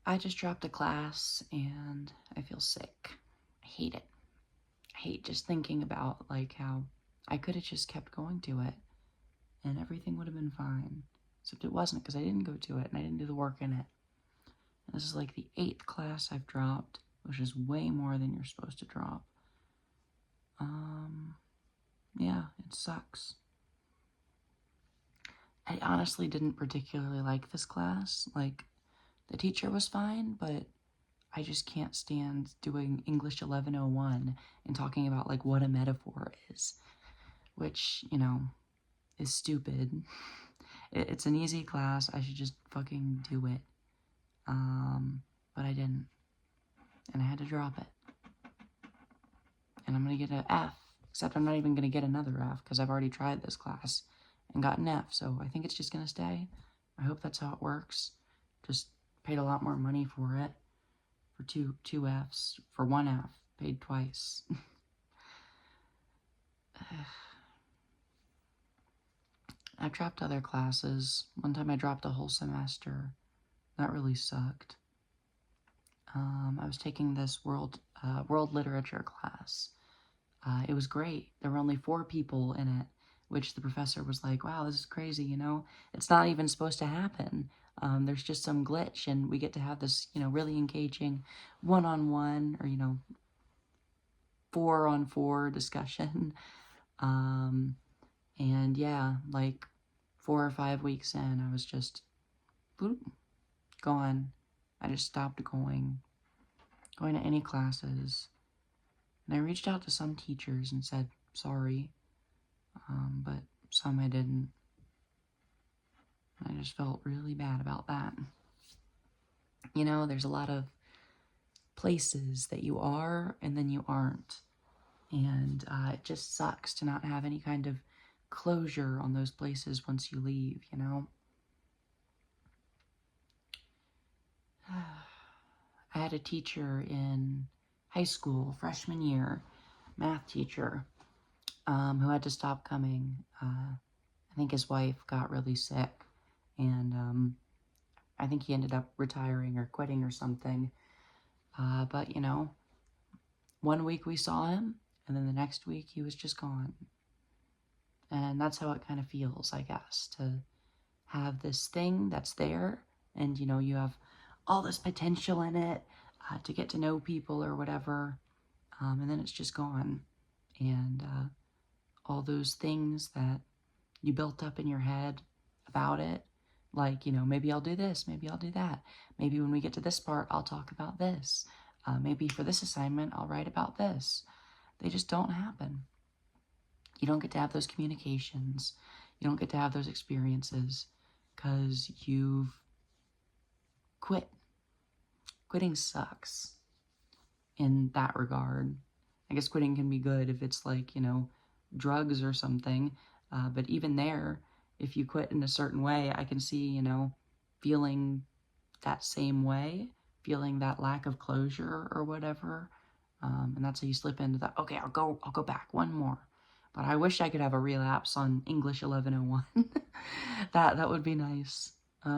I just dropped a class and I feel sick. I hate it. I hate just thinking about like how I could have just kept going to it and everything would have been fine. Except it wasn't because I didn't go to it and I didn't do the work in it. And this is like the 8th class I've dropped, which is way more than you're supposed to drop. Yeah, it sucks. I honestly didn't particularly like this class. Like, the teacher was fine, but I just can't stand doing English 1101 and talking about like what a metaphor is, which, you know, is stupid. It's an easy class. I should just fucking do it. But I didn't, and I had to drop it. And I'm gonna get an F, except I'm not even gonna get another F because I've already tried this class and got an F, so I think it's just gonna stay. I hope that's how it works. Just paid a lot more money for it, for two Fs, for one F, paid twice. I've dropped other classes. One time I dropped a whole semester. That really sucked. I was taking this world literature class. It was great. There were only 4 people in it, which the professor was like, wow, this is crazy, you know? It's not even supposed to happen. There's just some glitch, and we get to have this, you know, really engaging one-on-one or, you know, 4-on-4 discussion. And yeah, like 4 or 5 weeks in, I was just boop, gone. I just stopped going to any classes. And I reached out to some teachers and said sorry, but some I didn't. I just felt really bad about that. You know, there's a lot of places that you are and then you aren't. And it just sucks to not have any kind of closure on those places once you leave, you know? I had a teacher in high school, freshman year, math teacher, who had to stop coming. I think his wife got really sick, and I think he ended up retiring or quitting or something. But, you know, one week we saw him, and then the next week he was just gone. And that's how it kind of feels, I guess, to have this thing that's there, and, you know, you have all this potential in it to get to know people or whatever, and then it's just gone. And all those things that you built up in your head about it, like, you know, maybe I'll do this, maybe I'll do that, maybe when we get to this part, I'll talk about this, maybe for this assignment, I'll write about this. They just don't happen. You don't get to have those communications. You don't get to have those experiences because you've quit. Quitting sucks in that regard. I guess quitting can be good if it's like, you know, drugs or something. But even there, if you quit in a certain way, I can see, you know, feeling that same way, feeling that lack of closure or whatever. And that's how you slip into that. Okay, I'll go back one more. But I wish I could have a relapse on English 1101. That would be nice. You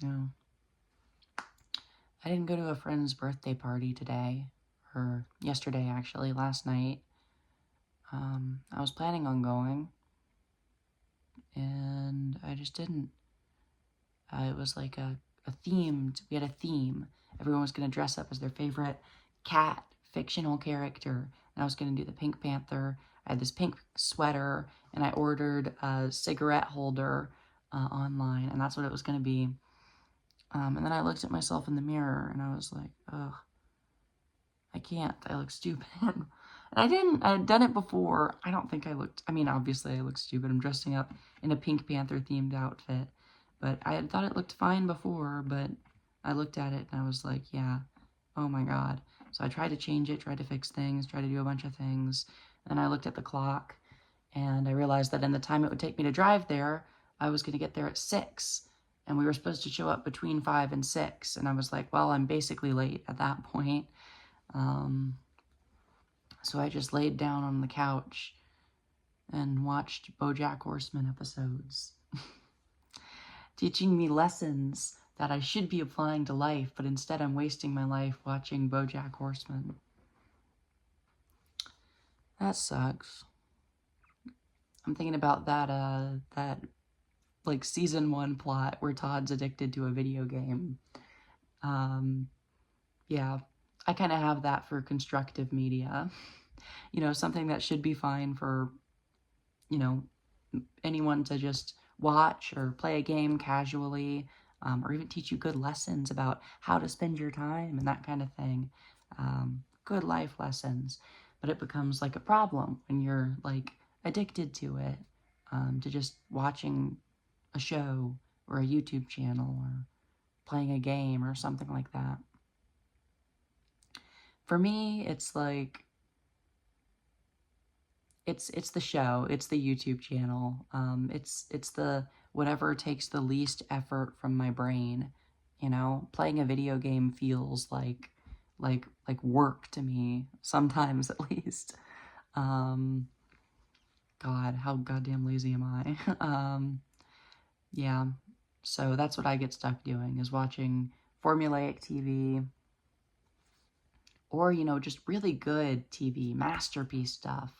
know, I didn't go to a friend's birthday party today, or yesterday actually, last night. I was planning on going, and I just didn't. It was like we had a theme. Everyone was going to dress up as their favorite cat fictional character, and I was going to do the Pink Panther. I had this pink sweater, and I ordered a cigarette holder online, and that's what it was going to be. And then I looked at myself in the mirror, and I was like, ugh, I can't. I look stupid. And I had done it before. I don't think I looked, I mean, obviously I look stupid. I'm dressing up in a Pink Panther themed outfit. But I had thought it looked fine before, but I looked at it and I was like, yeah, oh my God. So I tried to change it, tried to fix things, tried to do a bunch of things. And I looked at the clock and I realized that in the time it would take me to drive there, I was going to get there at 6. And we were supposed to show up between 5 and 6. And I was like, well, I'm basically late at that point. So I just laid down on the couch and watched BoJack Horseman episodes, teaching me lessons that I should be applying to life, but instead I'm wasting my life watching BoJack Horseman. That sucks. I'm thinking about that like season 1 plot where Todd's addicted to a video game. Yeah, I kind of have that for constructive media. You know, something that should be fine for, you know, anyone to just watch or play a game casually, or even teach you good lessons about how to spend your time and that kind of thing. Good life lessons. But it becomes like a problem when you're like addicted to it, to just watching a show or a YouTube channel or playing a game or something like that. For me, it's like, it's the show, it's the YouTube channel, it's the whatever takes the least effort from my brain. You know, playing a video game feels like work to me sometimes, at least. God, how goddamn lazy am I? Yeah, so that's what I get stuck doing, is watching formulaic TV, or, you know, just really good TV, masterpiece stuff,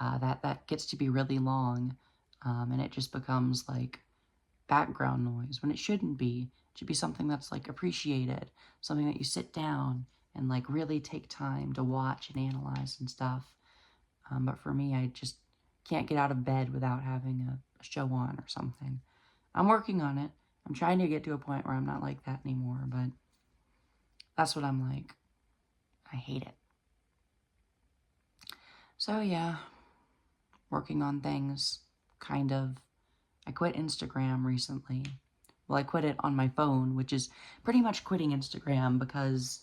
that gets to be really long, and it just becomes like background noise when it shouldn't be. It should be something that's like appreciated, something that you sit down and like really take time to watch and analyze and stuff. But for me, I just can't get out of bed without having a show on or something. I'm working on it. I'm trying to get to a point where I'm not like that anymore, but that's what I'm like. I hate it. So yeah, working on things, kind of. I quit Instagram recently. Well, I quit it on my phone, which is pretty much quitting Instagram, because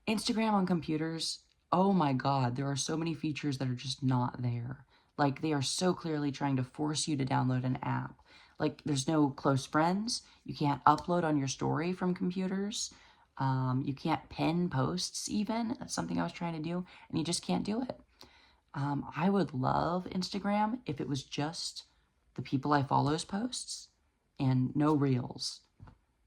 Instagram on computers, oh my god, there are so many features that are just not there. Like, they are so clearly trying to force you to download an app. Like, there's no close friends. You can't upload on your story from computers. You can't pin posts even. That's something I was trying to do, and you just can't do it. I would love Instagram if it was just the people I follow's posts and no reels.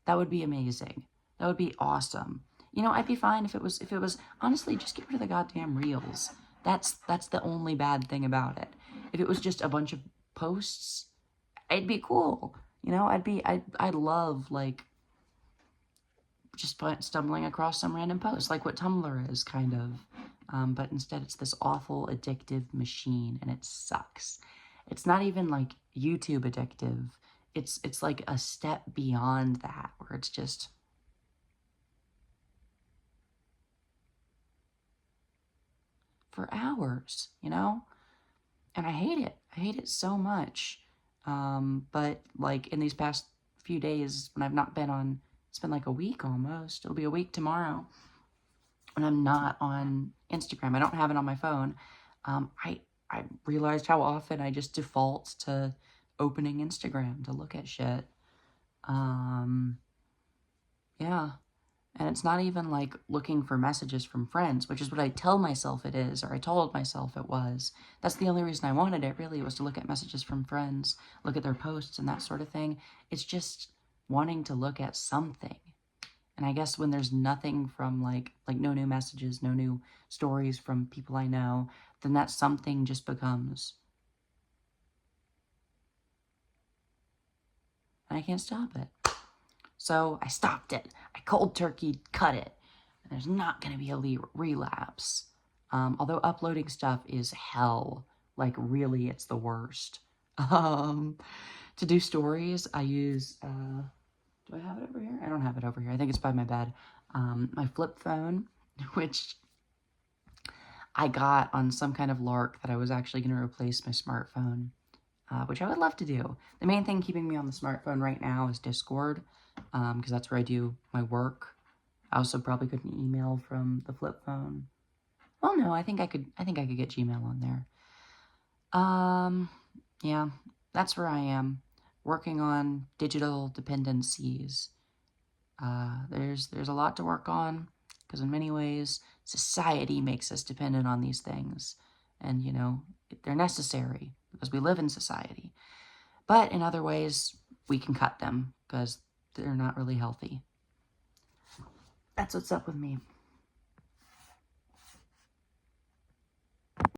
That would be amazing. That would be awesome. You know, I'd be fine if it was honestly, just get rid of the goddamn reels. That's the only bad thing about it. If it was just a bunch of posts, it'd be cool. You know, I'd love, like, just stumbling across some random post, like what Tumblr is, kind of. But instead it's this awful addictive machine, and it sucks. It's not even like YouTube addictive. It's like a step beyond that, where it's just for hours, you know? And I hate it. I hate it so much. But like in these past few days when I've not been on, it's been like a week almost. It'll be a week tomorrow when I'm not on Instagram. I don't have it on my phone. I realized how often I just default to opening Instagram to look at shit. Yeah. And it's not even like looking for messages from friends, which is what I tell myself it is, or I told myself it was. That's the only reason I wanted it, really, was to look at messages from friends, look at their posts and that sort of thing. It's just wanting to look at something. And I guess when there's nothing from like no new messages, no new stories from people I know, then that something just becomes. And I can't stop it. So I stopped it. I cold turkey cut it. And there's not going to be a relapse. Although uploading stuff is hell. Like, really, it's the worst. To do stories, I use, do I have it over here? I don't have it over here. I think it's by my bed. My flip phone, which I got on some kind of lark that I was actually going to replace my smartphone, which I would love to do. The main thing keeping me on the smartphone right now is Discord, because that's where I do my work. I also probably couldn't email from the flip phone. Well, no, I think I could get Gmail on there. Yeah, that's where I am, working on digital dependencies. There's a lot to work on, because in many ways, society makes us dependent on these things. And, you know, they're necessary because we live in society. But in other ways, we can cut them because they're not really healthy. That's what's up with me.